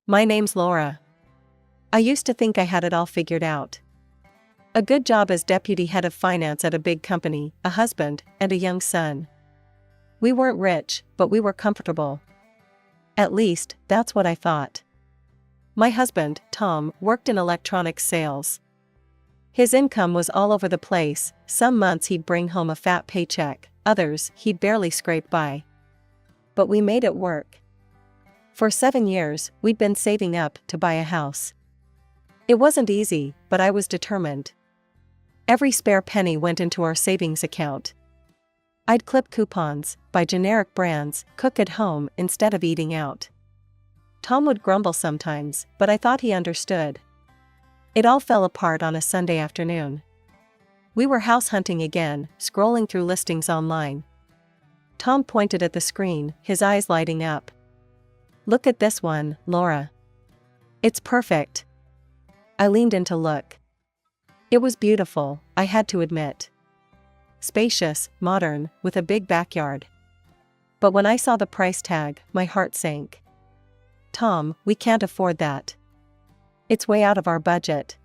My name's Laura. I used to think I had it all figured out. A good job as deputy head of finance at a big company, a husband, and a young son. We weren't rich, but we were comfortable. At least, that's what I thought. My husband, Tom, worked in electronics sales. His income was all over the place. Some months he'd bring home a fat paycheck, others he'd barely scrape by. But we made it work. For 7 years, we'd been saving up to buy a house. It wasn't easy, but I was determined. Every spare penny went into our savings account. I'd clip coupons, buy generic brands, cook at home instead of eating out. Tom would grumble sometimes, but I thought he understood. It all fell apart on a Sunday afternoon. We were house hunting again, scrolling through listings online. Tom pointed at the screen, his eyes lighting up. "Look at this one, Laura. It's perfect." I leaned in to look. It was beautiful, I had to admit. Spacious, modern, with a big backyard. But when I saw the price tag, my heart sank. "Tom, we can't afford that. It's way out of our budget."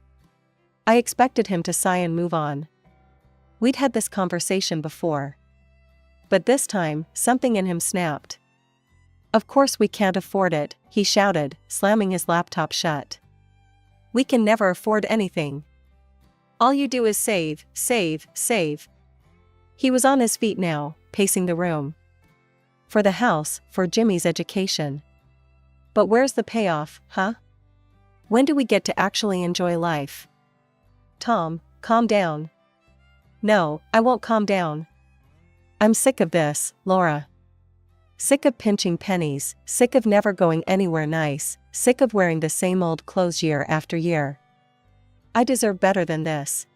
I expected him to sigh and move on. We'd had this conversation before. But this time, something in him snapped. "Of course we can't afford it," he shouted, slamming his laptop shut. "We can never afford anything. All you do is save, save, save." He was on his feet now, pacing the room. "For the house, for Jimmy's education. But where's the payoff, huh? When do we get to actually enjoy life?" "Tom, calm down." "No, I won't calm down. I'm sick of this, Laura. Sick of pinching pennies, sick of never going anywhere nice, sick of wearing the same old clothes year after year. I deserve better than this.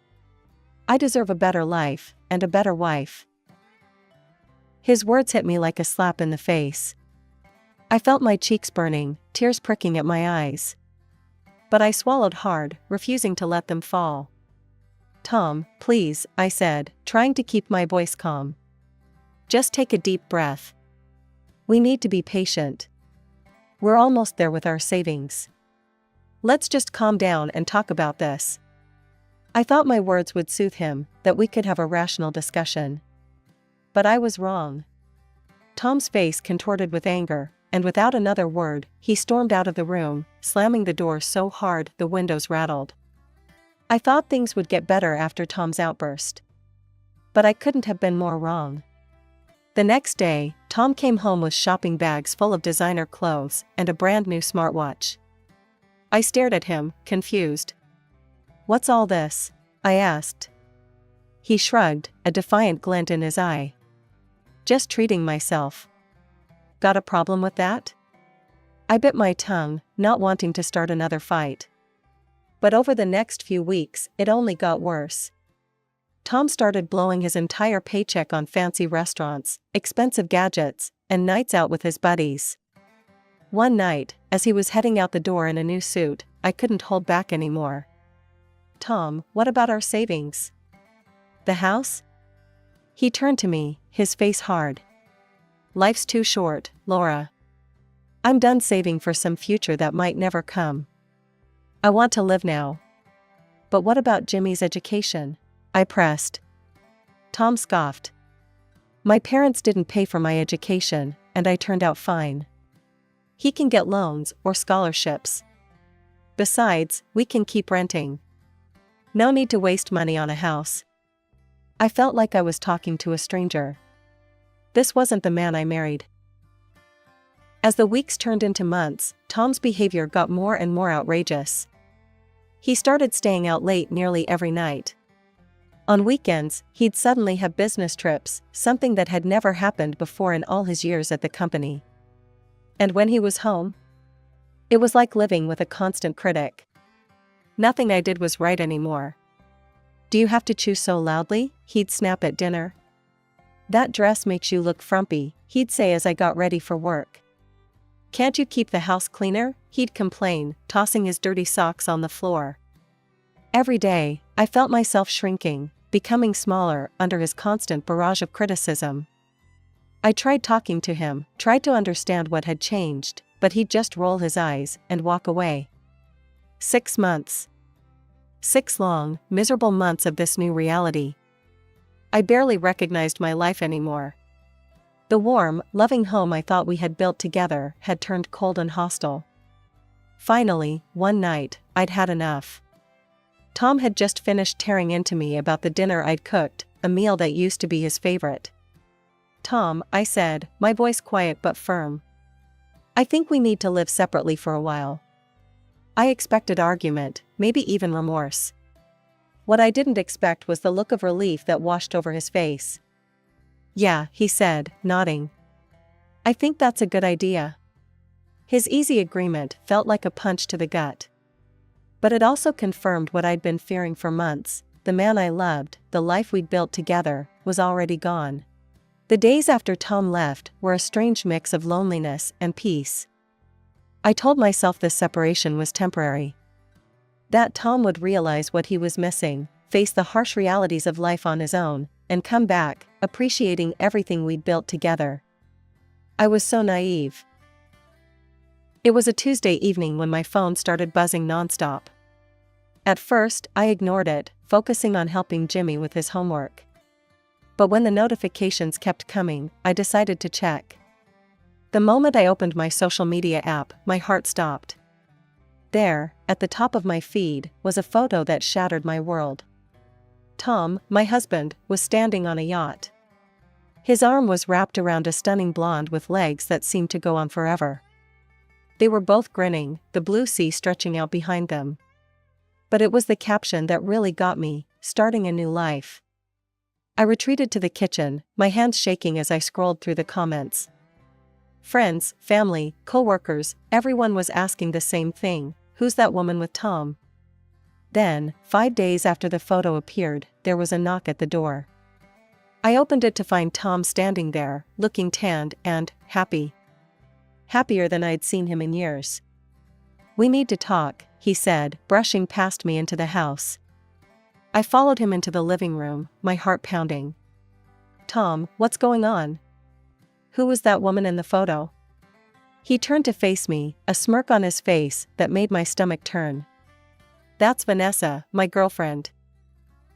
I deserve a better life, and a better wife." His words hit me like a slap in the face. I felt my cheeks burning, tears pricking at my eyes. But I swallowed hard, refusing to let them fall. "Tom, please," I said, trying to keep my voice calm. "Just take a deep breath. We need to be patient. We're almost there with our savings. Let's just calm down and talk about this." I thought my words would soothe him, that we could have a rational discussion. But I was wrong. Tom's face contorted with anger, and without another word, he stormed out of the room, slamming the door so hard the windows rattled. I thought things would get better after Tom's outburst. But I couldn't have been more wrong. The next day, Tom came home with shopping bags full of designer clothes and a brand new smartwatch. I stared at him, confused. "What's all this?" I asked. He shrugged, a defiant glint in his eye. "Just treating myself." "Got a problem with that?" I bit my tongue, not wanting to start another fight. But over the next few weeks, it only got worse. Tom started blowing his entire paycheck on fancy restaurants, expensive gadgets, and nights out with his buddies. One night, as he was heading out the door in a new suit, I couldn't hold back anymore. "Tom, what about our savings? The house?" He turned to me, his face hard. "Life's too short, Laura. I'm done saving for some future that might never come. I want to live now." "But what about Jimmy's education?" I pressed. Tom scoffed. "My parents didn't pay for my education, and I turned out fine. He can get loans or scholarships. Besides, we can keep renting. No need to waste money on a house." I felt like I was talking to a stranger. This wasn't the man I married. As the weeks turned into months, Tom's behavior got more and more outrageous. He started staying out late nearly every night. On weekends, he'd suddenly have business trips, something that had never happened before in all his years at the company. And when he was home, it was like living with a constant critic. Nothing I did was right anymore. "Do you have to chew so loudly?" he'd snap at dinner. "That dress makes you look frumpy," he'd say as I got ready for work. "Can't you keep the house cleaner?" he'd complain, tossing his dirty socks on the floor. Every day, I felt myself shrinking, becoming smaller under his constant barrage of criticism. I tried talking to him, tried to understand what had changed, but he'd just roll his eyes and walk away. 6 months. 6 long, miserable months of this new reality. I barely recognized my life anymore. The warm, loving home I thought we had built together had turned cold and hostile. Finally, one night, I'd had enough. Tom had just finished tearing into me about the dinner I'd cooked, a meal that used to be his favorite. "Tom," I said, my voice quiet but firm. "I think we need to live separately for a while." I expected argument, maybe even remorse. What I didn't expect was the look of relief that washed over his face. "Yeah," he said, nodding. "I think that's a good idea." His easy agreement felt like a punch to the gut. But it also confirmed what I'd been fearing for months: the man I loved, the life we'd built together, was already gone. The days after Tom left were a strange mix of loneliness and peace. I told myself this separation was temporary. That Tom would realize what he was missing, face the harsh realities of life on his own, and come back, appreciating everything we'd built together. I was so naive. It was a Tuesday evening when my phone started buzzing nonstop. At first, I ignored it, focusing on helping Jimmy with his homework. But when the notifications kept coming, I decided to check. The moment I opened my social media app, my heart stopped. There, at the top of my feed, was a photo that shattered my world. Tom, my husband, was standing on a yacht. His arm was wrapped around a stunning blonde with legs that seemed to go on forever. They were both grinning, the blue sea stretching out behind them. But it was the caption that really got me: "Starting a new life." I retreated to the kitchen, my hands shaking as I scrolled through the comments. Friends, family, co-workers, everyone was asking the same thing: who's that woman with Tom? Then, 5 days after the photo appeared, there was a knock at the door. I opened it to find Tom standing there, looking tanned and happy. Happier than I'd seen him in years. "We need to talk," he said, brushing past me into the house. I followed him into the living room, my heart pounding. "Tom, what's going on? Who was that woman in the photo?" He turned to face me, a smirk on his face that made my stomach turn. "That's Vanessa, my girlfriend."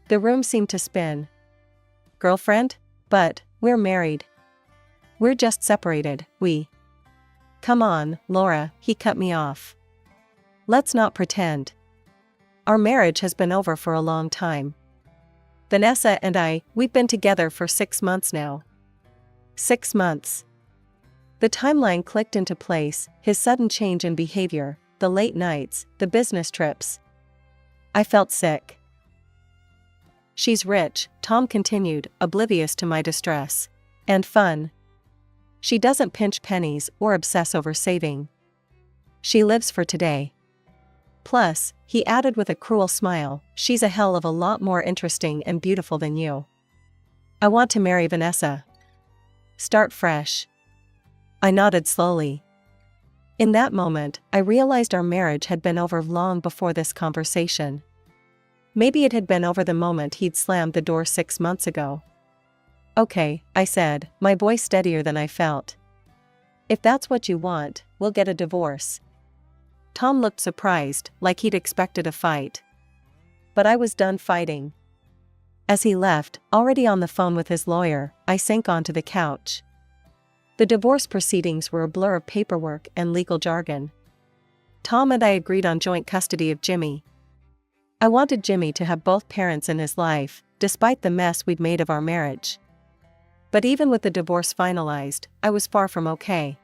The room seemed to spin. "Girlfriend? But we're married." "We're just separated, Come on, Laura," he cut me off. "Let's not pretend. Our marriage has been over for a long time. Vanessa and we've been together for 6 months now." 6 months. The timeline clicked into place, his sudden change in behavior, the late nights, the business trips. I felt sick. "She's rich," Tom continued, oblivious to my distress. "And fun. She doesn't pinch pennies or obsess over saving. She lives for today. Plus," he added with a cruel smile, "she's a hell of a lot more interesting and beautiful than you. I want to marry Vanessa. Start fresh." I nodded slowly. In that moment, I realized our marriage had been over long before this conversation. Maybe it had been over the moment he'd slammed the door 6 months ago. "Okay," I said, my voice steadier than I felt. "If that's what you want, we'll get a divorce." Tom looked surprised, like he'd expected a fight. But I was done fighting. As he left, already on the phone with his lawyer, I sank onto the couch. The divorce proceedings were a blur of paperwork and legal jargon. Tom and I agreed on joint custody of Jimmy. I wanted Jimmy to have both parents in his life, despite the mess we'd made of our marriage. But even with the divorce finalized, I was far from okay.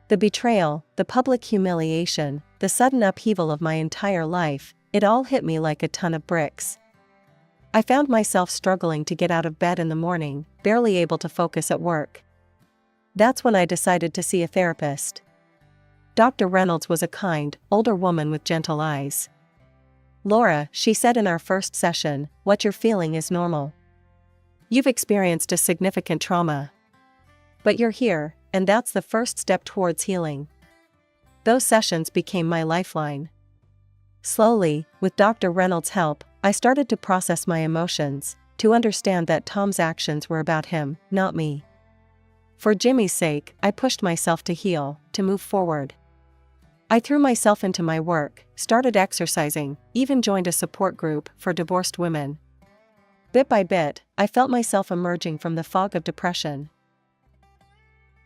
The betrayal, the public humiliation, the sudden upheaval of my entire life, it all hit me like a ton of bricks. I found myself struggling to get out of bed in the morning, barely able to focus at work. That's when I decided to see a therapist. Dr. Reynolds was a kind, older woman with gentle eyes. "Laura," she said in our first session, "what you're feeling is normal. You've experienced a significant trauma. But you're here, and that's the first step towards healing." Those sessions became my lifeline. Slowly, with Dr. Reynolds' help, I started to process my emotions, to understand that Tom's actions were about him, not me. For Jimmy's sake, I pushed myself to heal, to move forward. I threw myself into my work, started exercising, even joined a support group for divorced women. Bit by bit, I felt myself emerging from the fog of depression.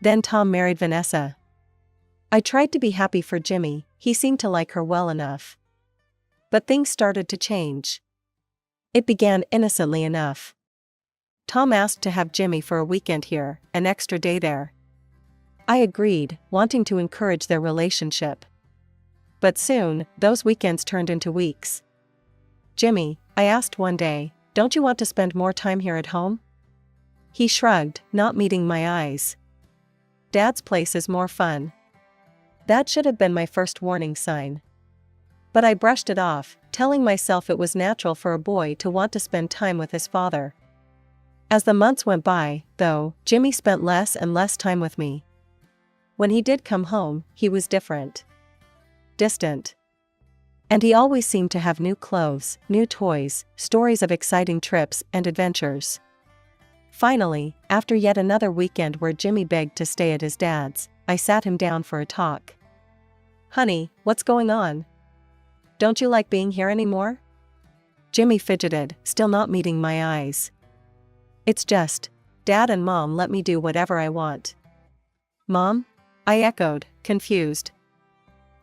Then Tom married Vanessa. I tried to be happy for Jimmy, he seemed to like her well enough. But things started to change. It began innocently enough. Tom asked to have Jimmy for a weekend here, an extra day there. I agreed, wanting to encourage their relationship. But soon, those weekends turned into weeks. "Jimmy," I asked one day, "don't you want to spend more time here at home?" He shrugged, not meeting my eyes. "Dad's place is more fun." That should have been my first warning sign. But I brushed it off, telling myself it was natural for a boy to want to spend time with his father. As the months went by, though, Jimmy spent less and less time with me. When he did come home, he was different. Distant. And he always seemed to have new clothes, new toys, stories of exciting trips and adventures. Finally, after yet another weekend where Jimmy begged to stay at his dad's, I sat him down for a talk. "Honey, what's going on? Don't you like being here anymore?" Jimmy fidgeted, still not meeting my eyes. "It's just, Dad and Mom let me do whatever I want." "Mom?" I echoed, confused.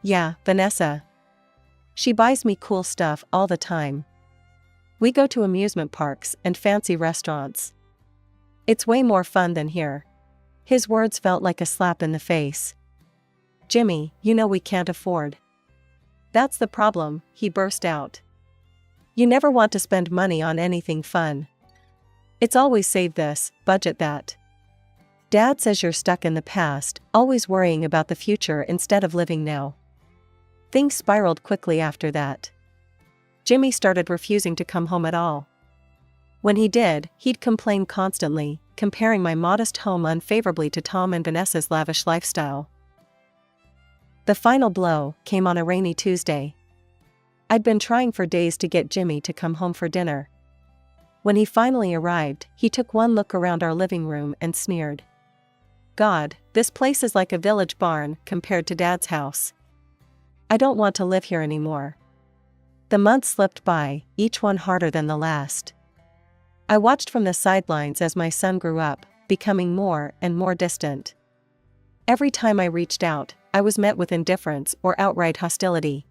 "Yeah, Vanessa. She buys me cool stuff all the time. We go to amusement parks and fancy restaurants. It's way more fun than here." His words felt like a slap in the face. "Jimmy, you know we can't afford." "That's the problem," he burst out. "You never want to spend money on anything fun. It's always save this, budget that. Dad says you're stuck in the past, always worrying about the future instead of living now." Things spiraled quickly after that. Jimmy started refusing to come home at all. When he did, he'd complain constantly, comparing my modest home unfavorably to Tom and Vanessa's lavish lifestyle. The final blow came on a rainy Tuesday. I'd been trying for days to get Jimmy to come home for dinner. When he finally arrived, he took one look around our living room and sneered. "God, this place is like a village barn compared to Dad's house. I don't want to live here anymore." The months slipped by, each one harder than the last. I watched from the sidelines as my son grew up, becoming more and more distant. Every time I reached out, I was met with indifference or outright hostility.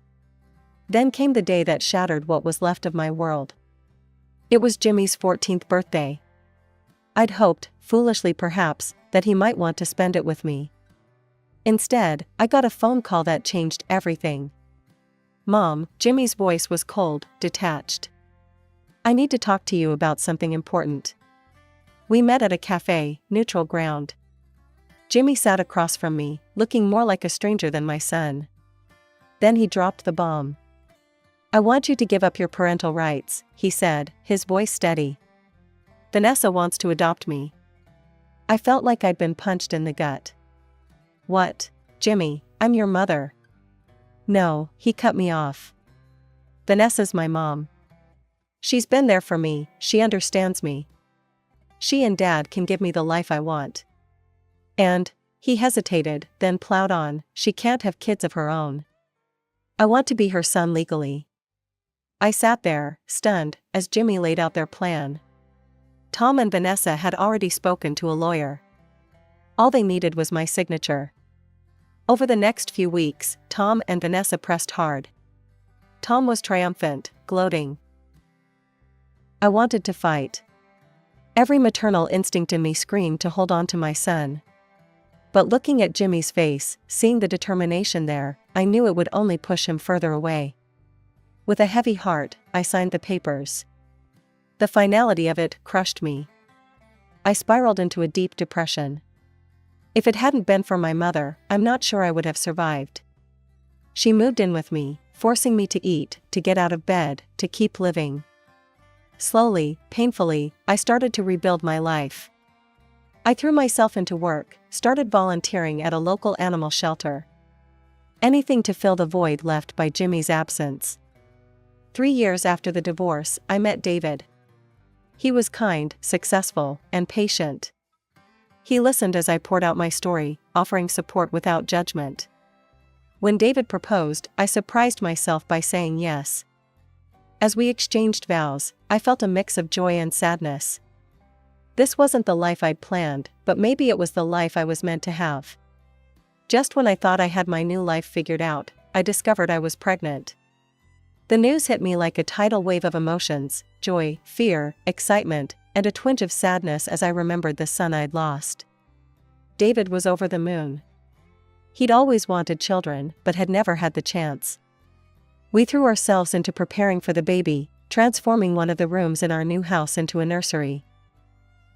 Then came the day that shattered what was left of my world. It was Jimmy's 14th birthday. I'd hoped, foolishly perhaps, that he might want to spend it with me. Instead, I got a phone call that changed everything. "Mom," Jimmy's voice was cold, detached. "I need to talk to you about something important." We met at a cafe, neutral ground. Jimmy sat across from me, looking more like a stranger than my son. Then he dropped the bomb. "I want you to give up your parental rights," he said, his voice steady. "Vanessa wants to adopt me." I felt like I'd been punched in the gut. "What, Jimmy, I'm your mother." "No," he cut me off. "Vanessa's my mom. She's been there for me, she understands me. She and Dad can give me the life I want. And," he hesitated, then plowed on, "she can't have kids of her own. I want to be her son legally." I sat there, stunned, as Jimmy laid out their plan. Tom and Vanessa had already spoken to a lawyer. All they needed was my signature. Over the next few weeks, Tom and Vanessa pressed hard. Tom was triumphant, gloating. I wanted to fight. Every maternal instinct in me screamed to hold on to my son. But looking at Jimmy's face, seeing the determination there, I knew it would only push him further away. With a heavy heart, I signed the papers. The finality of it crushed me. I spiraled into a deep depression. If it hadn't been for my mother, I'm not sure I would have survived. She moved in with me, forcing me to eat, to get out of bed, to keep living. Slowly, painfully, I started to rebuild my life. I threw myself into work, started volunteering at a local animal shelter. Anything to fill the void left by Jimmy's absence. 3 years after the divorce, I met David. He was kind, successful, and patient. He listened as I poured out my story, offering support without judgment. When David proposed, I surprised myself by saying yes. As we exchanged vows, I felt a mix of joy and sadness. This wasn't the life I'd planned, but maybe it was the life I was meant to have. Just when I thought I had my new life figured out, I discovered I was pregnant. The news hit me like a tidal wave of emotions: joy, fear, excitement, and a twinge of sadness as I remembered the son I'd lost. David was over the moon. He'd always wanted children, but had never had the chance. We threw ourselves into preparing for the baby, transforming one of the rooms in our new house into a nursery.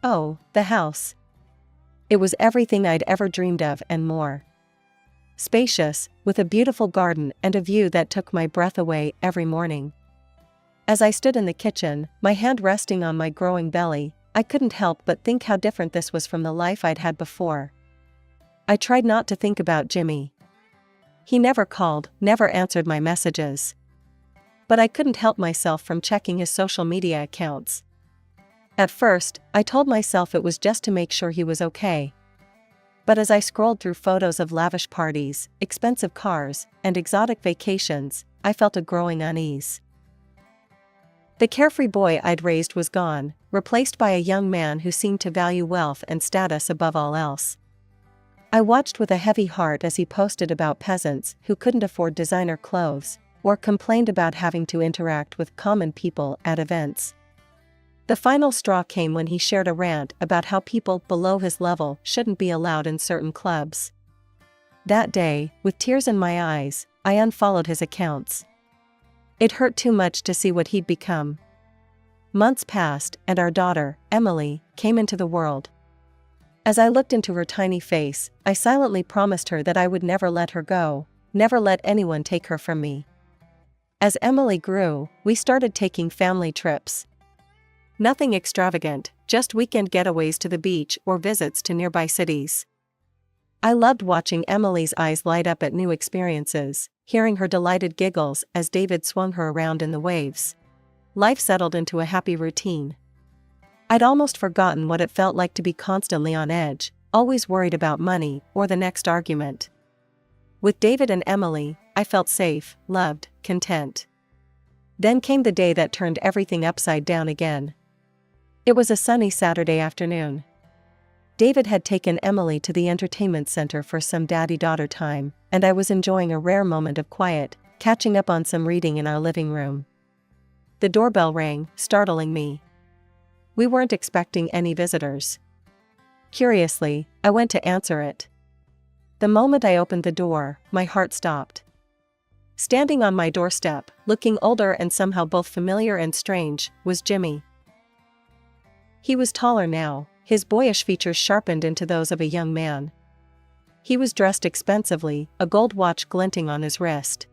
Oh, the house. It was everything I'd ever dreamed of and more. Spacious, with a beautiful garden and a view that took my breath away every morning. As I stood in the kitchen, my hand resting on my growing belly, I couldn't help but think how different this was from the life I'd had before. I tried not to think about Jimmy. He never called, never answered my messages. But I couldn't help myself from checking his social media accounts. At first, I told myself it was just to make sure he was okay. But as I scrolled through photos of lavish parties, expensive cars, and exotic vacations, I felt a growing unease. The carefree boy I'd raised was gone, replaced by a young man who seemed to value wealth and status above all else. I watched with a heavy heart as he posted about peasants who couldn't afford designer clothes, or complained about having to interact with common people at events. The final straw came when he shared a rant about how people below his level shouldn't be allowed in certain clubs. That day, with tears in my eyes, I unfollowed his accounts. It hurt too much to see what he'd become. Months passed, and our daughter, Emily, came into the world. As I looked into her tiny face, I silently promised her that I would never let her go, never let anyone take her from me. As Emily grew, we started taking family trips. Nothing extravagant, just weekend getaways to the beach or visits to nearby cities. I loved watching Emily's eyes light up at new experiences, hearing her delighted giggles as David swung her around in the waves. Life settled into a happy routine. I'd almost forgotten what it felt like to be constantly on edge, always worried about money or the next argument. With David and Emily, I felt safe, loved, content. Then came the day that turned everything upside down again. It was a sunny Saturday afternoon. David had taken Emily to the entertainment center for some daddy-daughter time, and I was enjoying a rare moment of quiet, catching up on some reading in our living room. The doorbell rang, startling me. We weren't expecting any visitors. Curiously, I went to answer it. The moment I opened the door, my heart stopped. Standing on my doorstep, looking older and somehow both familiar and strange, was Jimmy. He was taller now, his boyish features sharpened into those of a young man. He was dressed expensively, a gold watch glinting on his wrist.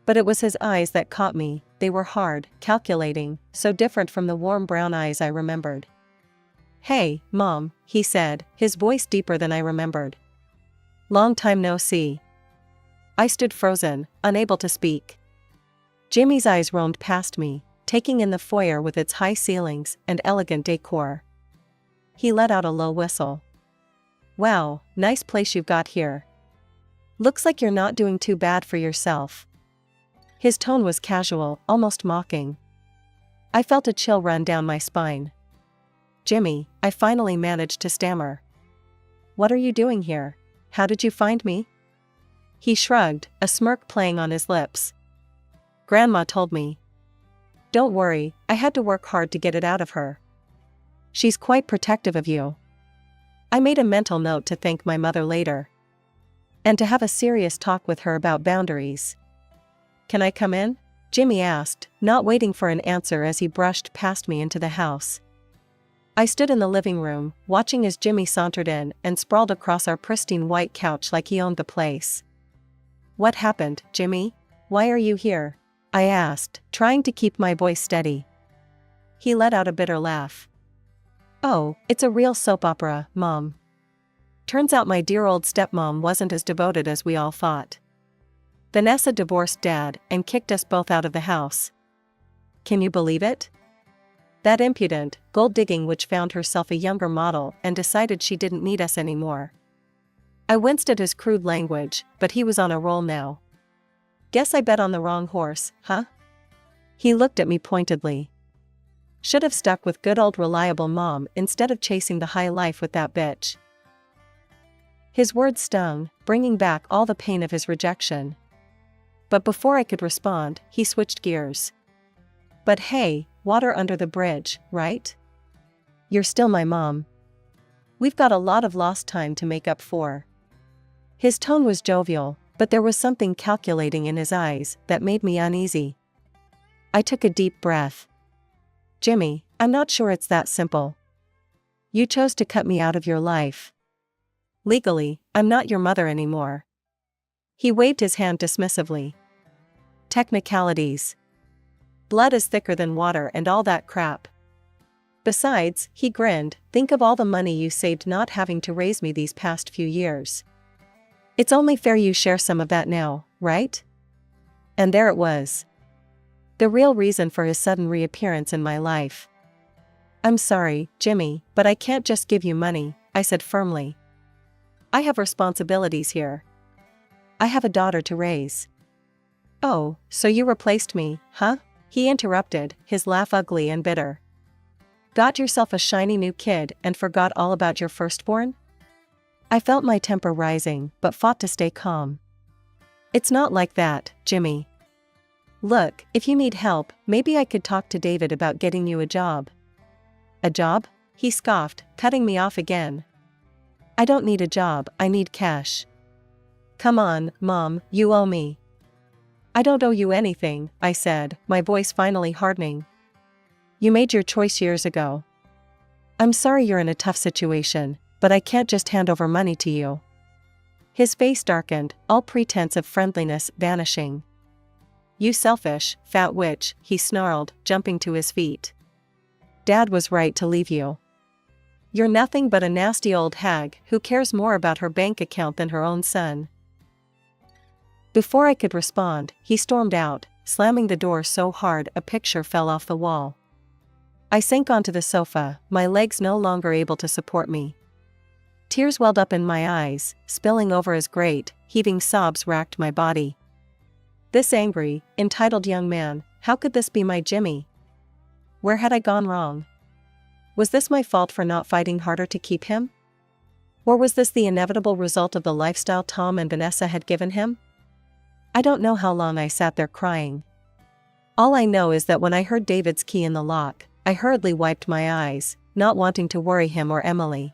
But it was his eyes that caught me. They were hard, calculating, so different from the warm brown eyes I remembered. "Hey, Mom," he said, his voice deeper than I remembered. "Long time no see." I stood frozen, unable to speak. Jimmy's eyes roamed past me, taking in the foyer with its high ceilings and elegant decor. He let out a low whistle. "Wow, nice place you've got here. Looks like you're not doing too bad for yourself." His tone was casual, almost mocking. I felt a chill run down my spine. "Jimmy," I finally managed to stammer. "What are you doing here? How did you find me?" He shrugged, a smirk playing on his lips. "Grandma told me." "Don't worry, I had to work hard to get it out of her. She's quite protective of you." I made a mental note to thank my mother later. And to have a serious talk with her about boundaries. "Can I come in?" Jimmy asked, not waiting for an answer as he brushed past me into the house. I stood in the living room, watching as Jimmy sauntered in and sprawled across our pristine white couch like he owned the place. "What happened, Jimmy? Why are you here?" I asked, trying to keep my voice steady. He let out a bitter laugh. "Oh, it's a real soap opera, Mom. Turns out my dear old stepmom wasn't as devoted as we all thought. Vanessa divorced Dad and kicked us both out of the house. Can you believe it? That impudent, gold-digging witch found herself a younger model and decided she didn't need us anymore. I winced at his crude language, but he was on a roll now. Guess I bet on the wrong horse, huh? He looked at me pointedly. Should have stuck with good old reliable mom instead of chasing the high life with that bitch. His words stung, bringing back all the pain of his rejection. But before I could respond, he switched gears. But hey, water under the bridge, right? You're still my mom. We've got a lot of lost time to make up for. His tone was jovial, but there was something calculating in his eyes that made me uneasy. I took a deep breath. Jimmy, I'm not sure it's that simple. You chose to cut me out of your life. Legally, I'm not your mother anymore. He waved his hand dismissively. Technicalities. Blood is thicker than water and all that crap. Besides, he grinned, think of all the money you saved not having to raise me these past few years. It's only fair you share some of that now, right? And there it was. The real reason for his sudden reappearance in my life. I'm sorry, Jimmy, but I can't just give you money, I said firmly. I have responsibilities here. I have a daughter to raise. Oh, so you replaced me, huh? He interrupted, his laugh ugly and bitter. Got yourself a shiny new kid and forgot all about your firstborn? I felt my temper rising, but fought to stay calm. It's not like that, Jimmy. Look, if you need help, maybe I could talk to David about getting you a job. A job? He scoffed, cutting me off again. I don't need a job, I need cash. Come on, Mom, you owe me. I don't owe you anything, I said, my voice finally hardening. You made your choice years ago. I'm sorry you're in a tough situation, but I can't just hand over money to you. His face darkened, all pretense of friendliness vanishing. You selfish, fat witch, he snarled, jumping to his feet. Dad was right to leave you. You're nothing but a nasty old hag who cares more about her bank account than her own son. Before I could respond, he stormed out, slamming the door so hard a picture fell off the wall. I sank onto the sofa, my legs no longer able to support me. Tears welled up in my eyes, spilling over as great, heaving sobs racked my body. This angry, entitled young man, how could this be my Jimmy? Where had I gone wrong? Was this my fault for not fighting harder to keep him? Or was this the inevitable result of the lifestyle Tom and Vanessa had given him? I don't know how long I sat there crying. All I know is that when I heard David's key in the lock, I hurriedly wiped my eyes, not wanting to worry him or Emily.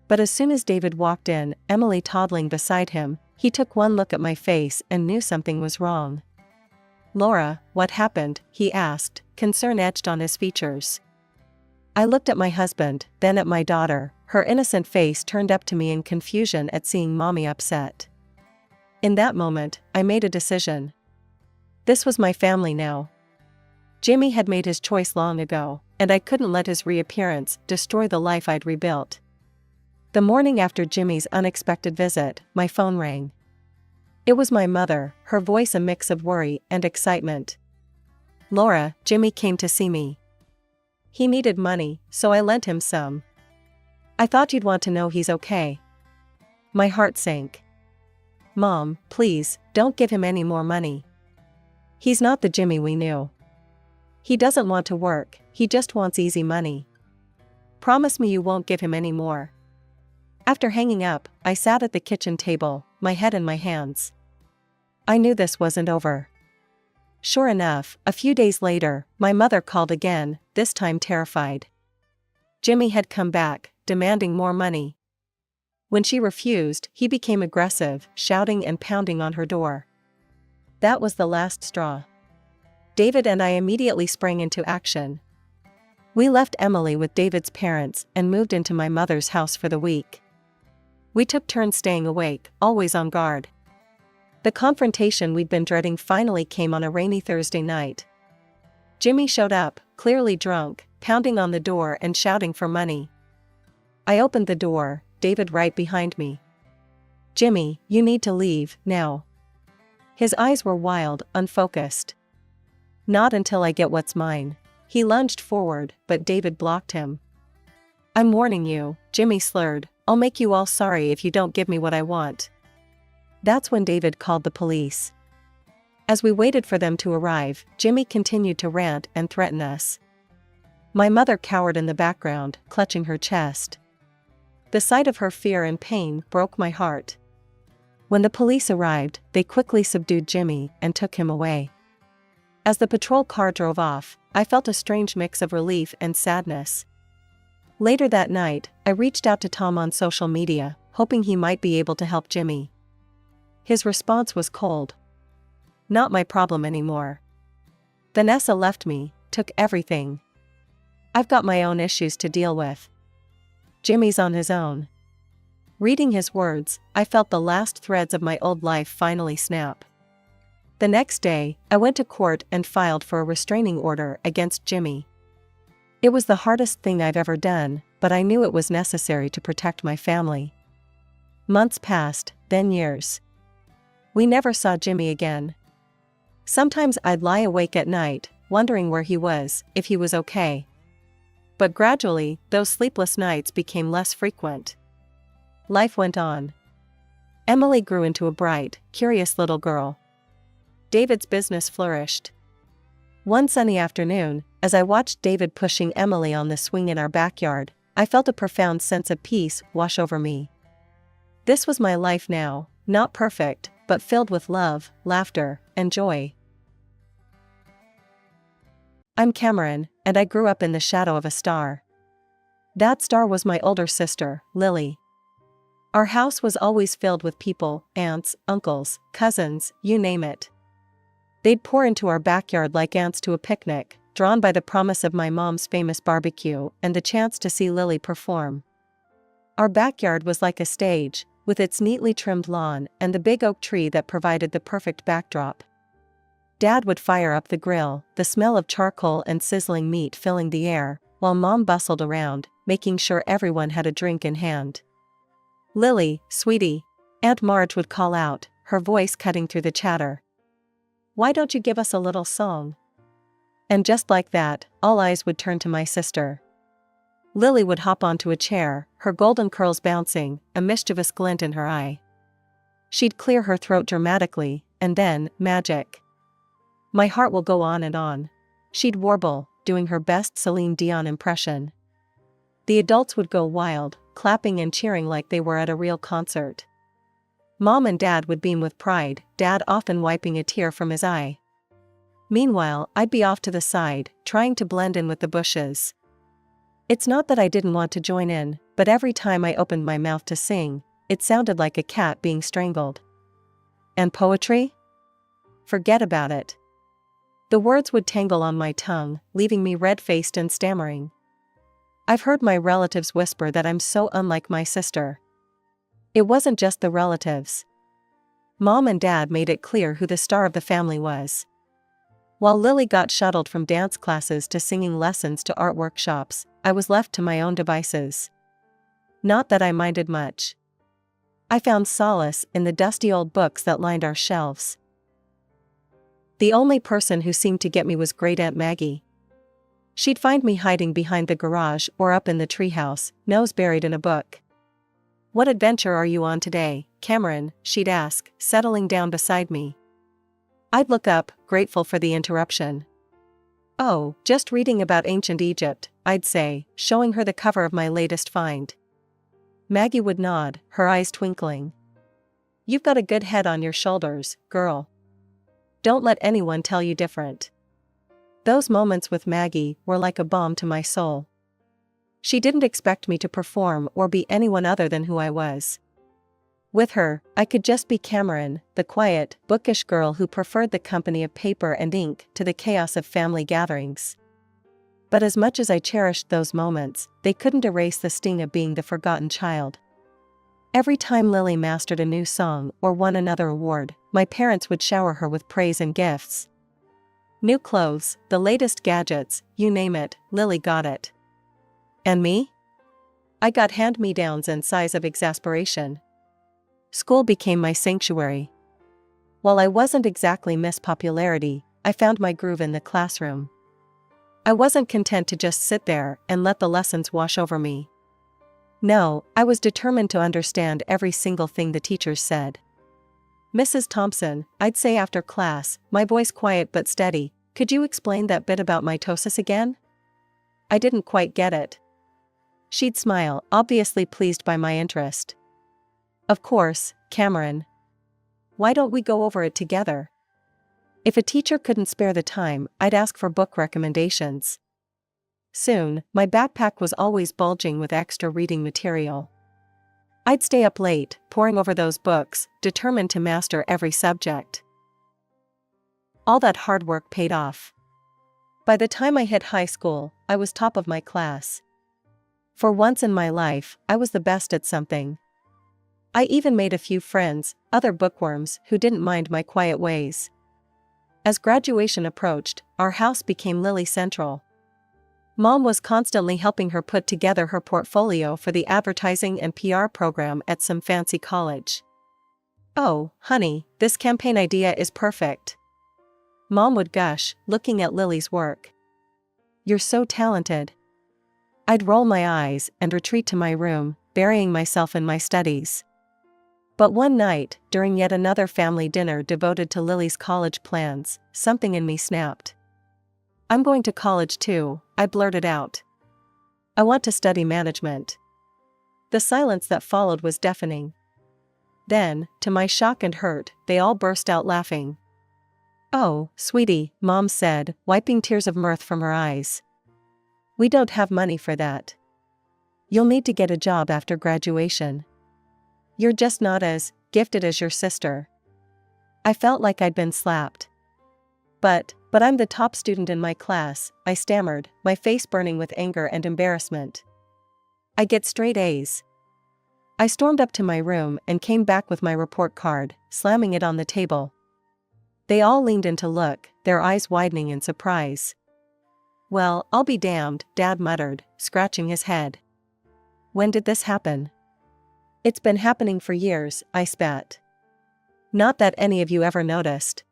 But as soon as David walked in, Emily toddling beside him, he took one look at my face and knew something was wrong. Laura, what happened? He asked, concern etched on his features. I looked at my husband, then at my daughter, her innocent face turned up to me in confusion at seeing Mommy upset. In that moment, I made a decision. This was my family now. Jimmy had made his choice long ago, and I couldn't let his reappearance destroy the life I'd rebuilt. The morning after Jimmy's unexpected visit, my phone rang. It was my mother, her voice a mix of worry and excitement. Laura, Jimmy came to see me. He needed money, so I lent him some. I thought you'd want to know he's okay. My heart sank. Mom, please, don't give him any more money. He's not the Jimmy we knew. He doesn't want to work, he just wants easy money. Promise me you won't give him any more. After hanging up, I sat at the kitchen table, my head in my hands. I knew this wasn't over. Sure enough, a few days later, my mother called again, this time terrified. Jimmy had come back, demanding more money. When she refused, he became aggressive, shouting and pounding on her door. That was the last straw. David and I immediately sprang into action. We left Emily with David's parents and moved into my mother's house for the week. We took turns staying awake, always on guard. The confrontation we'd been dreading finally came on a rainy Thursday night. Jimmy showed up, clearly drunk, pounding on the door and shouting for money. I opened the door, David right behind me. Jimmy, you need to leave, now. His eyes were wild, unfocused. Not until I get what's mine. He lunged forward, but David blocked him. "I'm warning you," Jimmy slurred. "I'll make you all sorry if you don't give me what I want." That's when David called the police. As we waited for them to arrive, Jimmy continued to rant and threaten us. My mother cowered in the background, clutching her chest. The sight of her fear and pain broke my heart. When the police arrived, they quickly subdued Jimmy and took him away. As the patrol car drove off, I felt a strange mix of relief and sadness. Later that night, I reached out to Tom on social media, hoping he might be able to help Jimmy. His response was cold. "Not my problem anymore. Vanessa left me, took everything. I've got my own issues to deal with. Jimmy's on his own." Reading his words, I felt the last threads of my old life finally snap. The next day, I went to court and filed for a restraining order against Jimmy. It was the hardest thing I've ever done, but I knew it was necessary to protect my family. Months passed, then years. We never saw Jimmy again. Sometimes I'd lie awake at night, wondering where he was, if he was okay. But gradually, those sleepless nights became less frequent. Life went on. Emily grew into a bright, curious little girl. David's business flourished. One sunny afternoon, as I watched David pushing Emily on the swing in our backyard, I felt a profound sense of peace wash over me. This was my life now, not perfect, but filled with love, laughter, and joy. I'm Cameron, and I grew up in the shadow of a star. That star was my older sister, Lily. Our house was always filled with people, aunts, uncles, cousins, you name it. They'd pour into our backyard like ants to a picnic, drawn by the promise of my mom's famous barbecue and the chance to see Lily perform. Our backyard was like a stage, with its neatly trimmed lawn and the big oak tree that provided the perfect backdrop. Dad would fire up the grill, the smell of charcoal and sizzling meat filling the air, while Mom bustled around, making sure everyone had a drink in hand. "Lily, sweetie," Aunt Marge would call out, her voice cutting through the chatter. "Why don't you give us a little song?" And just like that, all eyes would turn to my sister. Lily would hop onto a chair, her golden curls bouncing, a mischievous glint in her eye. She'd clear her throat dramatically, and then, magic. "My heart will go on and on," she'd warble, doing her best Celine Dion impression. The adults would go wild, clapping and cheering like they were at a real concert. Mom and Dad would beam with pride, Dad often wiping a tear from his eye. Meanwhile, I'd be off to the side, trying to blend in with the bushes. It's not that I didn't want to join in, but every time I opened my mouth to sing, it sounded like a cat being strangled. And poetry? Forget about it. The words would tangle on my tongue, leaving me red-faced and stammering. I've heard my relatives whisper that I'm so unlike my sister. It wasn't just the relatives. Mom and Dad made it clear who the star of the family was. While Lily got shuttled from dance classes to singing lessons to art workshops, I was left to my own devices. Not that I minded much. I found solace in the dusty old books that lined our shelves. The only person who seemed to get me was Great Aunt Maggie. She'd find me hiding behind the garage or up in the treehouse, nose buried in a book. "What adventure are you on today, Cameron?" she'd ask, settling down beside me. I'd look up, grateful for the interruption. "Oh, just reading about ancient Egypt," I'd say, showing her the cover of my latest find. Maggie would nod, her eyes twinkling. "You've got a good head on your shoulders, girl. Don't let anyone tell you different." Those moments with Maggie were like a balm to my soul. She didn't expect me to perform or be anyone other than who I was. With her, I could just be Cameron, the quiet, bookish girl who preferred the company of paper and ink to the chaos of family gatherings. But as much as I cherished those moments, they couldn't erase the sting of being the forgotten child. Every time Lily mastered a new song or won another award, my parents would shower her with praise and gifts. New clothes, the latest gadgets, you name it, Lily got it. And me? I got hand-me-downs and sighs of exasperation. School became my sanctuary. While I wasn't exactly Miss Popularity, I found my groove in the classroom. I wasn't content to just sit there and let the lessons wash over me. No, I was determined to understand every single thing the teachers said. "Mrs. Thompson," I'd say after class, my voice quiet but steady, "could you explain that bit about mitosis again? I didn't quite get it." She'd smile, obviously pleased by my interest. "Of course, Cameron. Why don't we go over it together?" If a teacher couldn't spare the time, I'd ask for book recommendations. Soon, my backpack was always bulging with extra reading material. I'd stay up late, poring over those books, determined to master every subject. All that hard work paid off. By the time I hit high school, I was top of my class. For once in my life, I was the best at something. I even made a few friends, other bookworms, who didn't mind my quiet ways. As graduation approached, our house became Lily Central. Mom was constantly helping her put together her portfolio for the advertising and PR program at some fancy college. "Oh, honey, this campaign idea is perfect," Mom would gush, looking at Lily's work. "You're so talented." I'd roll my eyes and retreat to my room, burying myself in my studies. But one night, during yet another family dinner devoted to Lily's college plans, something in me snapped. "I'm going to college too," I blurted out. "I want to study management." The silence that followed was deafening. Then, to my shock and hurt, they all burst out laughing. "Oh, sweetie," Mom said, wiping tears of mirth from her eyes. "We don't have money for that. You'll need to get a job after graduation. You're just not as gifted as your sister." I felt like I'd been slapped. But I'm the top student in my class," I stammered, my face burning with anger and embarrassment. "I get straight A's." I stormed up to my room and came back with my report card, slamming it on the table. They all leaned in to look, their eyes widening in surprise. "Well, I'll be damned," Dad muttered, scratching his head. "When did this happen?" "It's been happening for years," I spat. "Not that any of you ever noticed."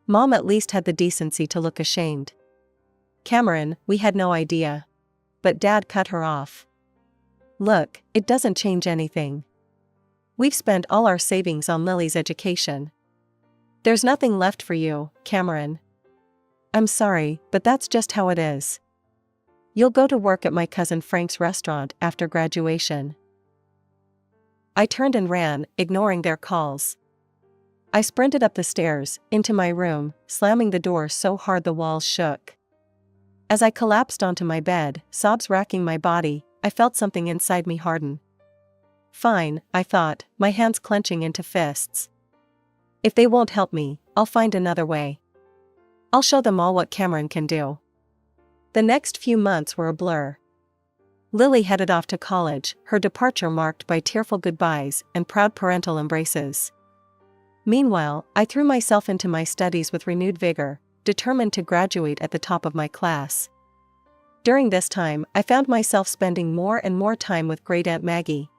Mom at least had the decency to look ashamed. "Cameron, we had no idea." But Dad cut her off. "Look, it doesn't change anything. We've spent all our savings on Lily's education. There's nothing left for you, Cameron. I'm sorry, but that's just how it is. You'll go to work at my cousin Frank's restaurant after graduation." I turned and ran, ignoring their calls. I sprinted up the stairs, into my room, slamming the door so hard the walls shook. As I collapsed onto my bed, sobs racking my body, I felt something inside me harden. Fine, I thought, my hands clenching into fists. If they won't help me, I'll find another way. I'll show them all what Cameron can do. The next few months were a blur. Lily headed off to college, her departure marked by tearful goodbyes and proud parental embraces. Meanwhile, I threw myself into my studies with renewed vigor, determined to graduate at the top of my class. During this time, I found myself spending more and more time with Great Aunt Maggie.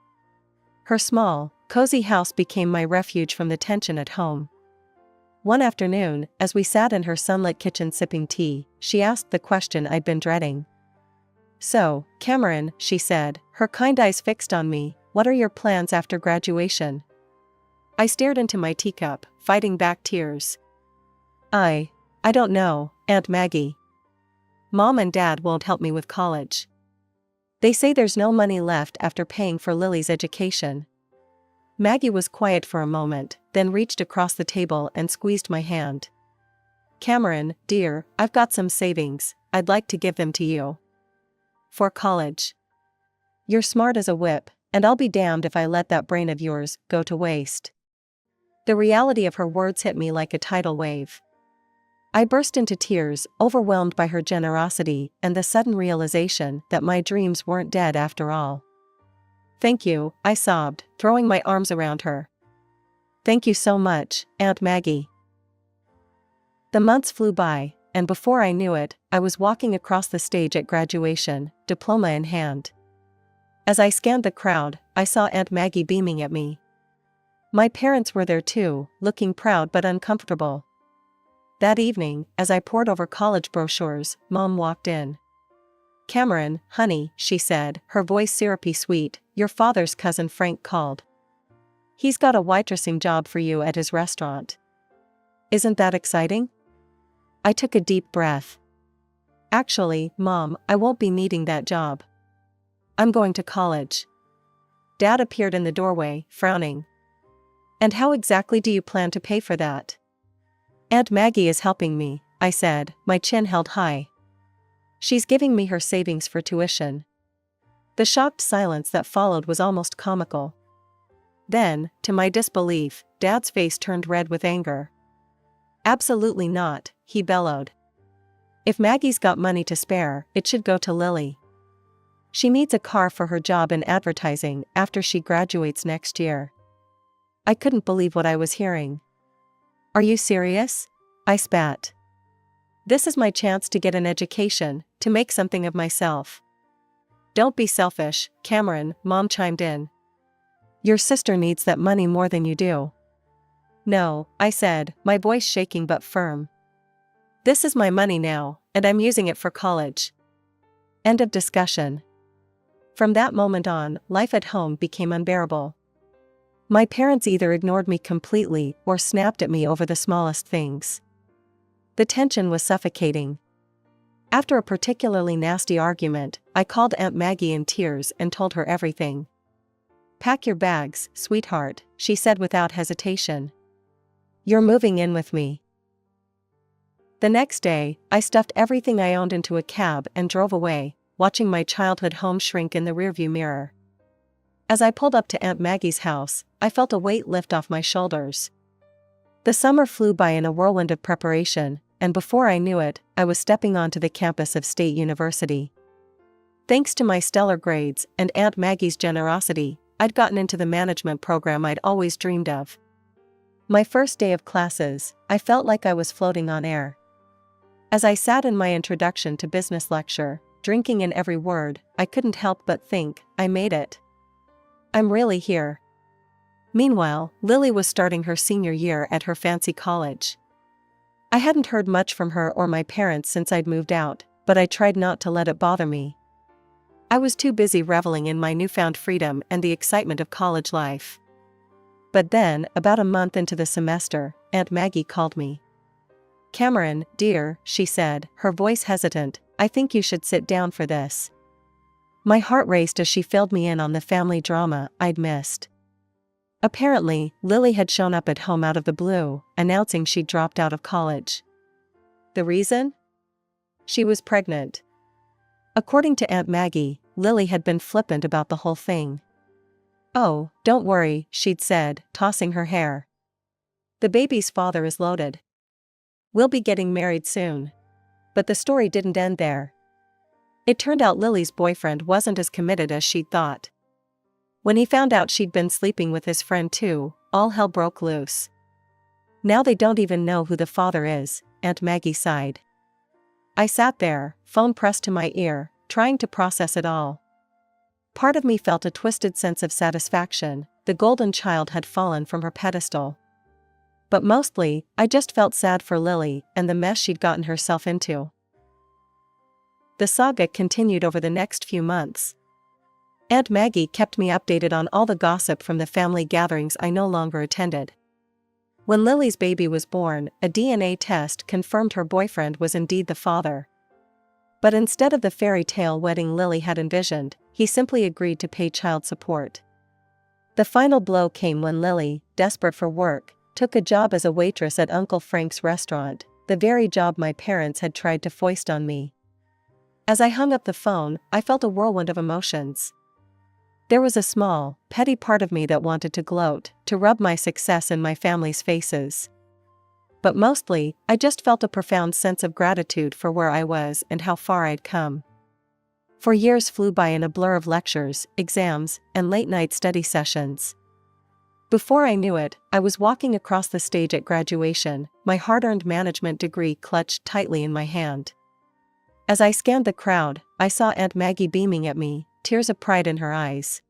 Her small, cozy house became my refuge from the tension at home. One afternoon, as we sat in her sunlit kitchen sipping tea, she asked the question I'd been dreading. "So, Cameron," she said, her kind eyes fixed on me, "what are your plans after graduation?" I stared into my teacup, fighting back tears. I don't know, Aunt Maggie. Mom and Dad won't help me with college. They say there's no money left after paying for Lily's education." Maggie was quiet for a moment, then reached across the table and squeezed my hand. "Cameron, dear, I've got some savings, I'd like to give them to you. For college. You're smart as a whip, and I'll be damned if I let that brain of yours go to waste." The reality of her words hit me like a tidal wave. I burst into tears, overwhelmed by her generosity and the sudden realization that my dreams weren't dead after all. "Thank you," I sobbed, throwing my arms around her. "Thank you so much, Aunt Maggie." The months flew by, and before I knew it, I was walking across the stage at graduation, diploma in hand. As I scanned the crowd, I saw Aunt Maggie beaming at me. My parents were there too, looking proud but uncomfortable. That evening, as I pored over college brochures, Mom walked in. "Cameron, honey," she said, her voice syrupy sweet, "your father's cousin Frank called. He's got a waitressing job for you at his restaurant. Isn't that exciting?" I took a deep breath. "Actually, Mom, I won't be needing that job. I'm going to college." Dad appeared in the doorway, frowning. "And how exactly do you plan to pay for that?" "Aunt Maggie is helping me," I said, my chin held high. "She's giving me her savings for tuition." The shocked silence that followed was almost comical. Then, to my disbelief, Dad's face turned red with anger. "Absolutely not," he bellowed. "If Maggie's got money to spare, it should go to Lily. She needs a car for her job in advertising after she graduates next year." I couldn't believe what I was hearing. "Are you serious?" I spat. "This is my chance to get an education, to make something of myself." "Don't be selfish, Cameron," Mom chimed in. "Your sister needs that money more than you do." "No," I said, my voice shaking but firm. "This is my money now, and I'm using it for college." End of discussion. From that moment on, life at home became unbearable. My parents either ignored me completely or snapped at me over the smallest things. The tension was suffocating. After a particularly nasty argument, I called Aunt Maggie in tears and told her everything. "Pack your bags, sweetheart," she said without hesitation. "You're moving in with me." The next day, I stuffed everything I owned into a cab and drove away, watching my childhood home shrink in the rearview mirror. As I pulled up to Aunt Maggie's house, I felt a weight lift off my shoulders. The summer flew by in a whirlwind of preparation, and before I knew it, I was stepping onto the campus of State University. Thanks to my stellar grades and Aunt Maggie's generosity, I'd gotten into the management program I'd always dreamed of. My first day of classes, I felt like I was floating on air. As I sat in my introduction to business lecture, drinking in every word, I couldn't help but think, I made it. I'm really here. Meanwhile, Lily was starting her senior year at her fancy college. I hadn't heard much from her or my parents since I'd moved out, but I tried not to let it bother me. I was too busy reveling in my newfound freedom and the excitement of college life. But then, about a month into the semester, Aunt Maggie called me. "Cameron, dear," she said, her voice hesitant, "I think you should sit down for this." My heart raced as she filled me in on the family drama I'd missed. Apparently, Lily had shown up at home out of the blue, announcing she'd dropped out of college. The reason? She was pregnant. According to Aunt Maggie, Lily had been flippant about the whole thing. "Oh, don't worry," she'd said, tossing her hair. "The baby's father is loaded. We'll be getting married soon." But the story didn't end there. It turned out Lily's boyfriend wasn't as committed as she'd thought. When he found out she'd been sleeping with his friend too, all hell broke loose. "Now they don't even know who the father is," Aunt Maggie sighed. I sat there, phone pressed to my ear, trying to process it all. Part of me felt a twisted sense of satisfaction, the golden child had fallen from her pedestal. But mostly, I just felt sad for Lily and the mess she'd gotten herself into. The saga continued over the next few months. Aunt Maggie kept me updated on all the gossip from the family gatherings I no longer attended. When Lily's baby was born, a DNA test confirmed her boyfriend was indeed the father. But instead of the fairy tale wedding Lily had envisioned, he simply agreed to pay child support. The final blow came when Lily, desperate for work, took a job as a waitress at Uncle Frank's restaurant, the very job my parents had tried to foist on me. As I hung up the phone, I felt a whirlwind of emotions. There was a small, petty part of me that wanted to gloat, to rub my success in my family's faces. But mostly, I just felt a profound sense of gratitude for where I was and how far I'd come. For years flew by in a blur of lectures, exams, and late-night study sessions. Before I knew it, I was walking across the stage at graduation, my hard-earned management degree clutched tightly in my hand. As I scanned the crowd, I saw Aunt Maggie beaming at me, tears of pride in her eyes.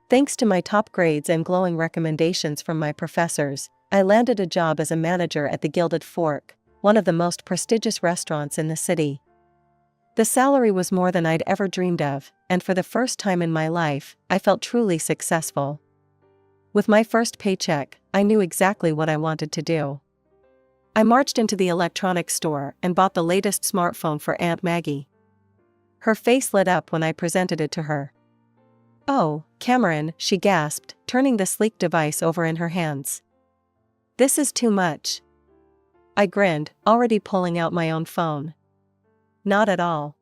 Thanks to my top grades and glowing recommendations from my professors, I landed a job as a manager at the Gilded Fork, one of the most prestigious restaurants in the city. The salary was more than I'd ever dreamed of, and for the first time in my life, I felt truly successful. With my first paycheck, I knew exactly what I wanted to do. I marched into the electronics store and bought the latest smartphone for Aunt Maggie. Her face lit up when I presented it to her. "Oh, Cameron," she gasped, turning the sleek device over in her hands. "This is too much." I grinned, already pulling out my own phone. "Not at all.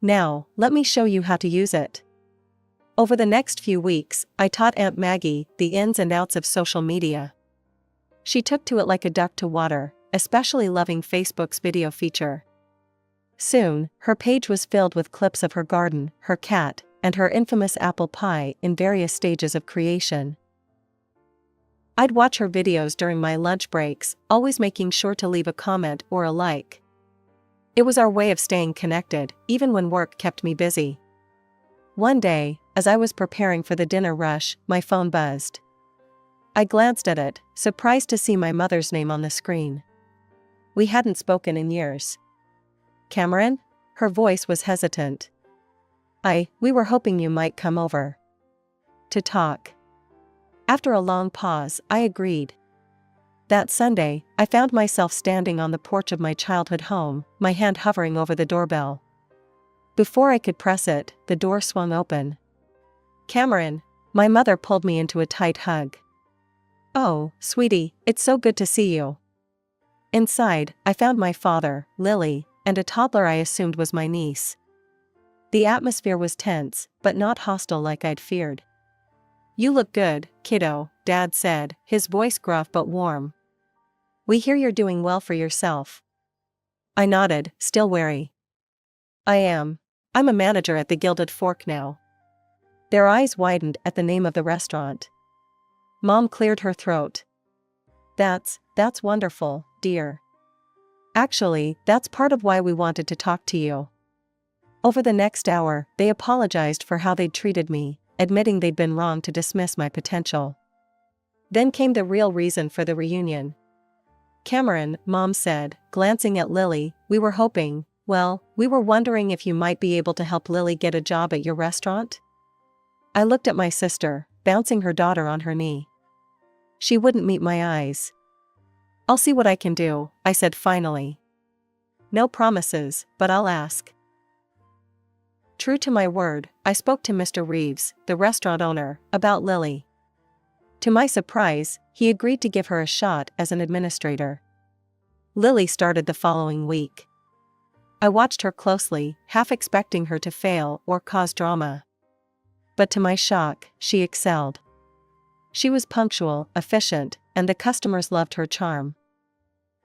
Now, let me show you how to use it." Over the next few weeks, I taught Aunt Maggie the ins and outs of social media. She took to it like a duck to water, especially loving Facebook's video feature. Soon, her page was filled with clips of her garden, her cat, and her infamous apple pie in various stages of creation. I'd watch her videos during my lunch breaks, always making sure to leave a comment or a like. It was our way of staying connected, even when work kept me busy. One day, as I was preparing for the dinner rush, my phone buzzed. I glanced at it, surprised to see my mother's name on the screen. We hadn't spoken in years. "Cameron?" Her voice was hesitant. We were hoping you might come over to talk." After a long pause, I agreed. That Sunday, I found myself standing on the porch of my childhood home, my hand hovering over the doorbell. Before I could press it, the door swung open. "Cameron!" My mother pulled me into a tight hug. "Oh, sweetie, it's so good to see you." Inside, I found my father, Lily, and a toddler I assumed was my niece. The atmosphere was tense, but not hostile like I'd feared. "You look good, kiddo," Dad said, his voice gruff but warm. "We hear you're doing well for yourself." I nodded, still wary. "I am. I'm a manager at the Gilded Fork now." Their eyes widened at the name of the restaurant. Mom cleared her throat. That's wonderful, dear. Actually, that's part of why we wanted to talk to you." Over the next hour, they apologized for how they'd treated me, admitting they'd been wrong to dismiss my potential. Then came the real reason for the reunion. "Cameron," Mom said, glancing at Lily, we were wondering if you might be able to help Lily get a job at your restaurant." I looked at my sister, bouncing her daughter on her knee. She wouldn't meet my eyes. "I'll see what I can do," I said finally. "No promises, but I'll ask." True to my word, I spoke to Mr. Reeves, the restaurant owner, about Lily. To my surprise, he agreed to give her a shot as an administrator. Lily started the following week. I watched her closely, half expecting her to fail or cause drama. But to my shock, she excelled. She was punctual, efficient, and the customers loved her charm.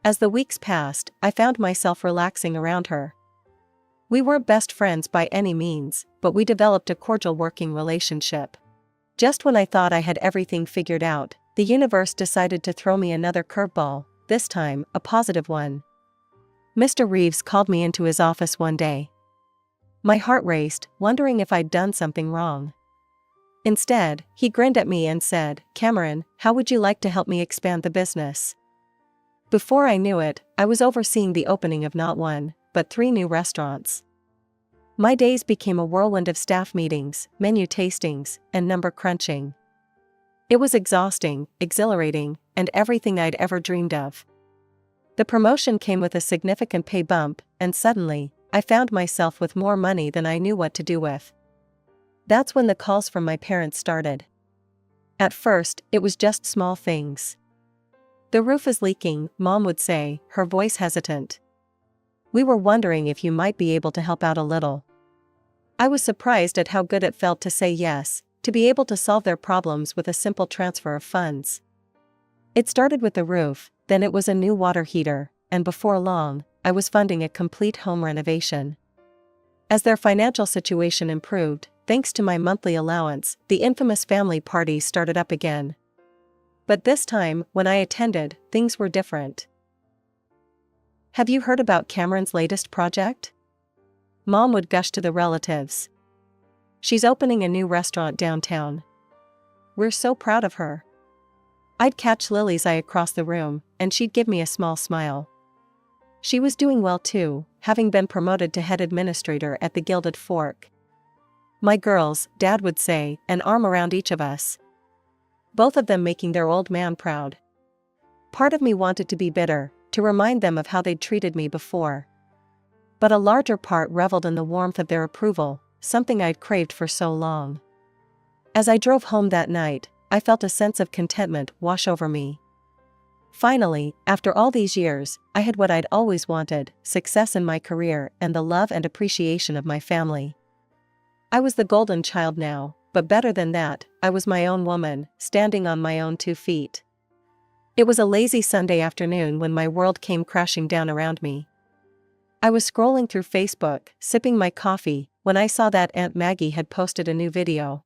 As the weeks passed, I found myself relaxing around her. We weren't best friends by any means, but we developed a cordial working relationship. Just when I thought I had everything figured out, the universe decided to throw me another curveball, this time, a positive one. Mr. Reeves called me into his office one day. My heart raced, wondering if I'd done something wrong. Instead, he grinned at me and said, "Cameron, how would you like to help me expand the business?" Before I knew it, I was overseeing the opening of not one, but 3 new restaurants. My days became a whirlwind of staff meetings, menu tastings, and number crunching. It was exhausting, exhilarating, and everything I'd ever dreamed of. The promotion came with a significant pay bump, and suddenly, I found myself with more money than I knew what to do with. That's when the calls from my parents started. At first, it was just small things. "The roof is leaking," Mom would say, her voice hesitant. "We were wondering if you might be able to help out a little." I was surprised at how good it felt to say yes, to be able to solve their problems with a simple transfer of funds. It started with the roof, then it was a new water heater, and before long, I was funding a complete home renovation. As their financial situation improved, thanks to my monthly allowance, the infamous family parties started up again. But this time, when I attended, things were different. "Have you heard about Cameron's latest project?" Mom would gush to the relatives. "She's opening a new restaurant downtown. We're so proud of her." I'd catch Lily's eye across the room, and she'd give me a small smile. She was doing well too, having been promoted to head administrator at the Gilded Fork. My girls, Dad would say, an arm around each of us. Both of them making their old man proud. Part of me wanted to be bitter, to remind them of how they'd treated me before. But a larger part reveled in the warmth of their approval, something I'd craved for so long. As I drove home that night, I felt a sense of contentment wash over me. Finally, after all these years, I had what I'd always wanted: success in my career and the love and appreciation of my family. I was the golden child now, but better than that, I was my own woman, standing on my own 2 feet. It was a lazy Sunday afternoon when my world came crashing down around me. I was scrolling through Facebook, sipping my coffee, when I saw that Aunt Maggie had posted a new video.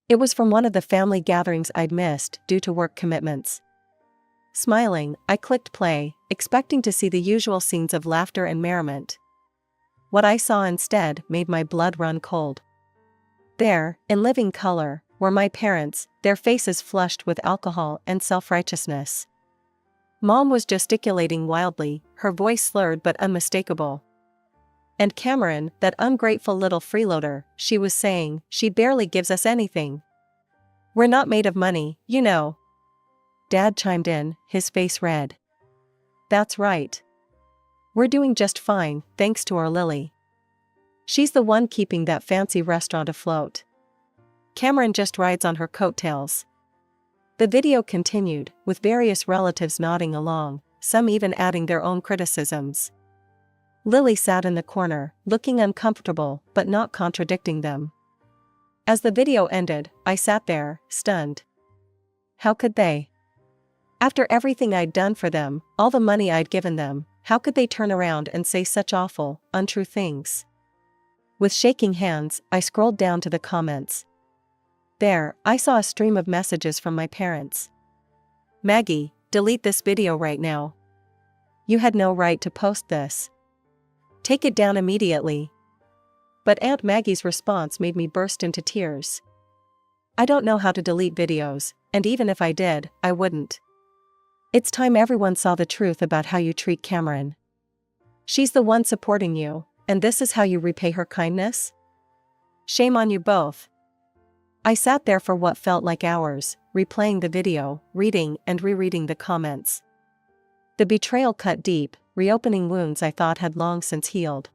It was from one of the family gatherings I'd missed due to work commitments. Smiling, I clicked play, expecting to see the usual scenes of laughter and merriment. What I saw instead made my blood run cold. There, in living color, were my parents, their faces flushed with alcohol and self-righteousness. Mom was gesticulating wildly, her voice slurred but unmistakable. And Cameron, that ungrateful little freeloader, she was saying, "She barely gives us anything. We're not made of money, you know." Dad chimed in, his face red. "That's right. We're doing just fine, thanks to our Lily. She's the one keeping that fancy restaurant afloat. Cameron just rides on her coattails." The video continued, with various relatives nodding along, some even adding their own criticisms. Lily sat in the corner, looking uncomfortable but not contradicting them. As the video ended, I sat there, stunned. How could they? After everything I'd done for them, all the money I'd given them, how could they turn around and say such awful, untrue things? With shaking hands, I scrolled down to the comments. There, I saw a stream of messages from my parents. "Maggie, delete this video right now. You had no right to post this. Take it down immediately." But Aunt Maggie's response made me burst into tears. "I don't know how to delete videos, and even if I did, I wouldn't. It's time everyone saw the truth about how you treat Cameron. She's the one supporting you, and this is how you repay her kindness? Shame on you both." I sat there for what felt like hours, replaying the video, reading and rereading the comments. The betrayal cut deep, reopening wounds I thought had long since healed.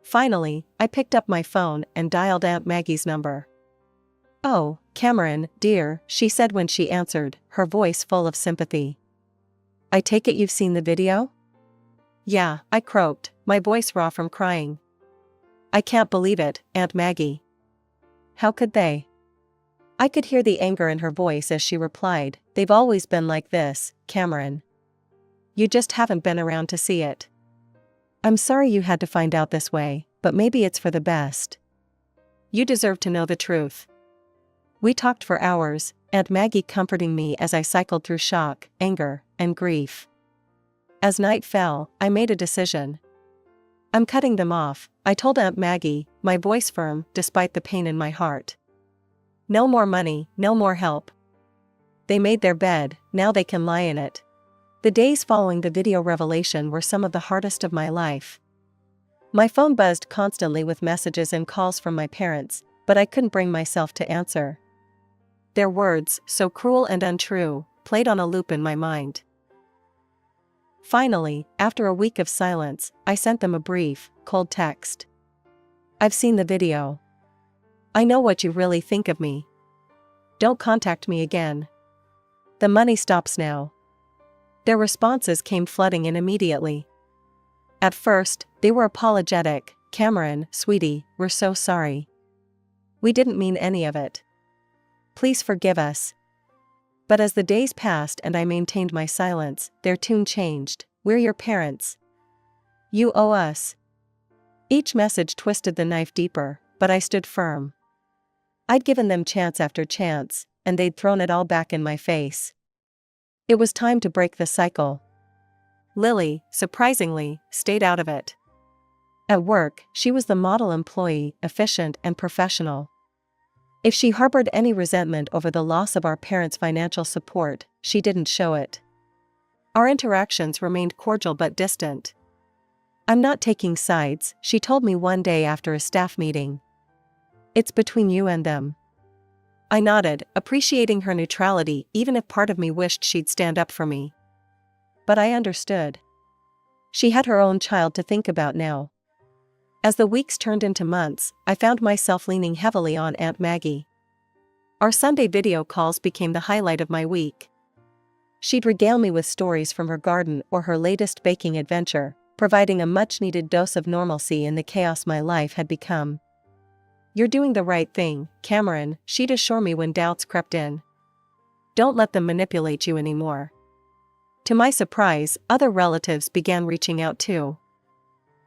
Finally, I picked up my phone and dialed Aunt Maggie's number. "Oh, Cameron, dear," she said when she answered, her voice full of sympathy. "I take it you've seen the video?" "Yeah," I croaked, my voice raw from crying. "I can't believe it, Aunt Maggie. How could they?" I could hear the anger in her voice as she replied, "They've always been like this, Cameron. You just haven't been around to see it. I'm sorry you had to find out this way, but maybe it's for the best. You deserve to know the truth." We talked for hours, Aunt Maggie comforting me as I cycled through shock, anger, and grief. As night fell, I made a decision. "I'm cutting them off," I told Aunt Maggie, my voice firm despite the pain in my heart. "No more money, no more help. They made their bed, now they can lie in it." The days following the video revelation were some of the hardest of my life. My phone buzzed constantly with messages and calls from my parents, but I couldn't bring myself to answer. Their words, so cruel and untrue, played on a loop in my mind. Finally, after a week of silence, I sent them a brief, cold text. "I've seen the video. I know what you really think of me. Don't contact me again. The money stops now." Their responses came flooding in immediately. At first, they were apologetic. "Cameron, sweetie, we're so sorry. We didn't mean any of it. Please forgive us." But as the days passed and I maintained my silence, their tune changed. "We're your parents. You owe us." Each message twisted the knife deeper, but I stood firm. I'd given them chance after chance, and they'd thrown it all back in my face. It was time to break the cycle. Lily, surprisingly, stayed out of it. At work, she was the model employee, efficient and professional. If she harbored any resentment over the loss of our parents' financial support, she didn't show it. Our interactions remained cordial but distant. "I'm not taking sides," she told me one day after a staff meeting. "It's between you and them." I nodded, appreciating her neutrality even if part of me wished she'd stand up for me. But I understood. She had her own child to think about now. As the weeks turned into months, I found myself leaning heavily on Aunt Maggie. Our Sunday video calls became the highlight of my week. She'd regale me with stories from her garden or her latest baking adventure, providing a much-needed dose of normalcy in the chaos my life had become. "You're doing the right thing, Cameron," she'd assure me when doubts crept in. "Don't let them manipulate you anymore." To my surprise, other relatives began reaching out too.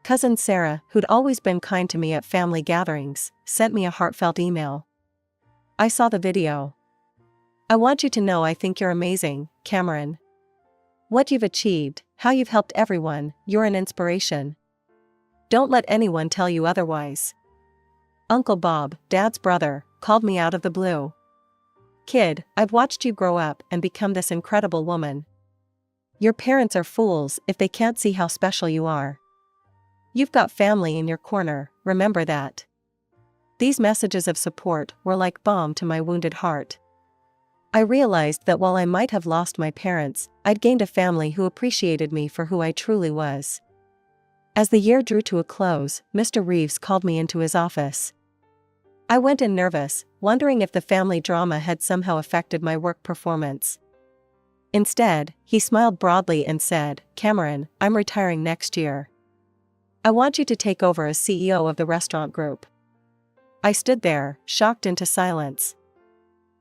Cousin Sarah, who'd always been kind to me at family gatherings, sent me a heartfelt email. "I saw the video. I want you to know I think you're amazing, Cameron. What you've achieved, how you've helped everyone, you're an inspiration. Don't let anyone tell you otherwise." Uncle Bob, Dad's brother, called me out of the blue. "Kid, I've watched you grow up and become this incredible woman. Your parents are fools if they can't see how special you are. You've got family in your corner, remember that." These messages of support were like balm to my wounded heart. I realized that while I might have lost my parents, I'd gained a family who appreciated me for who I truly was. As the year drew to a close, Mr. Reeves called me into his office. I went in nervous, wondering if the family drama had somehow affected my work performance. Instead, he smiled broadly and said, "Cameron, I'm retiring next year. I want you to take over as CEO of the restaurant group." I stood there, shocked into silence.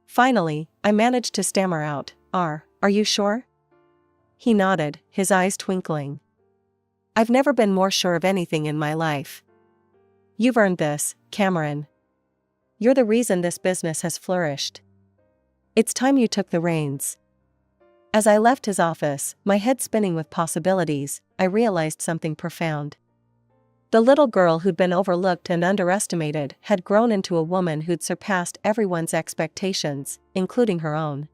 Finally, I managed to stammer out, Are you sure?" He nodded, his eyes twinkling. "I've never been more sure of anything in my life. You've earned this, Cameron. You're the reason this business has flourished. It's time you took the reins." As I left his office, my head spinning with possibilities, I realized something profound. The little girl who'd been overlooked and underestimated had grown into a woman who'd surpassed everyone's expectations, including her own.